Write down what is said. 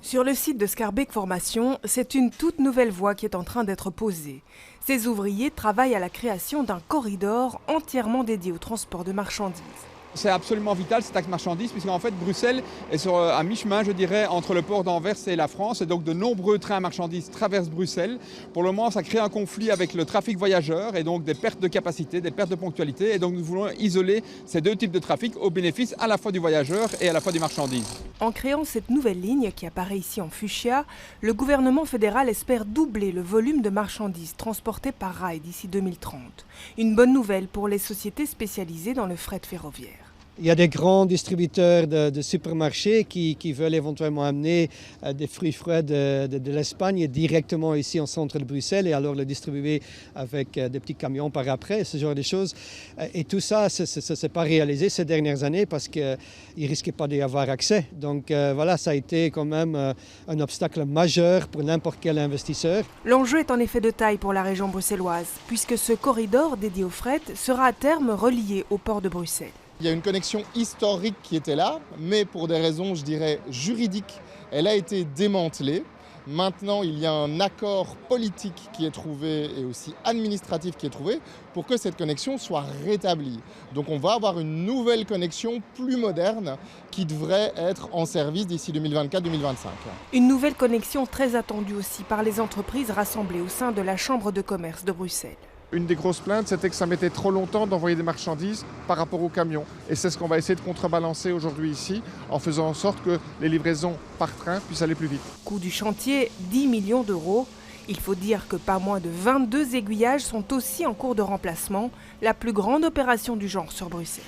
Sur le site de Scarbeck Formation, c'est une toute nouvelle voie qui est en train d'être posée. Ces ouvriers travaillent à la création d'un corridor entièrement dédié au transport de marchandises. C'est absolument vital cet axe marchandises puisqu'en fait Bruxelles est à mi-chemin, je dirais, entre le port d'Anvers et la France. Et donc de nombreux trains à marchandises traversent Bruxelles. Pour le moment, ça crée un conflit avec le trafic voyageur et donc des pertes de capacité, des pertes de ponctualité. Et donc nous voulons isoler ces deux types de trafic au bénéfice à la fois du voyageur et à la fois des marchandises. En créant cette nouvelle ligne qui apparaît ici en fuchsia, le gouvernement fédéral espère doubler le volume de marchandises transportées par rail d'ici 2030. Une bonne nouvelle pour les sociétés spécialisées dans le fret ferroviaire. Il y a des grands distributeurs de supermarchés qui veulent éventuellement amener des fruits frais de l'Espagne directement ici en centre de Bruxelles et alors le distribuer avec des petits camions par après, ce genre de choses. Et tout ça, ça ne s'est pas réalisé ces dernières années parce qu'il ne risquait pas d'y avoir accès. Donc voilà, ça a été quand même un obstacle majeur pour n'importe quel investisseur. L'enjeu est en effet de taille pour la région bruxelloise, puisque ce corridor dédié au fret sera à terme relié au port de Bruxelles. Il y a une connexion historique qui était là, mais pour des raisons, je dirais, juridiques, elle a été démantelée. Maintenant, il y a un accord politique qui est trouvé et aussi administratif qui est trouvé pour que cette connexion soit rétablie. Donc on va avoir une nouvelle connexion plus moderne qui devrait être en service d'ici 2024-2025. Une nouvelle connexion très attendue aussi par les entreprises rassemblées au sein de la Chambre de commerce de Bruxelles. Une des grosses plaintes, c'était que ça mettait trop longtemps d'envoyer des marchandises par rapport aux camions. Et c'est ce qu'on va essayer de contrebalancer aujourd'hui ici, en faisant en sorte que les livraisons par train puissent aller plus vite. Coût du chantier, 10 millions d'euros. Il faut dire que pas moins de 22 aiguillages sont aussi en cours de remplacement, la plus grande opération du genre sur Bruxelles.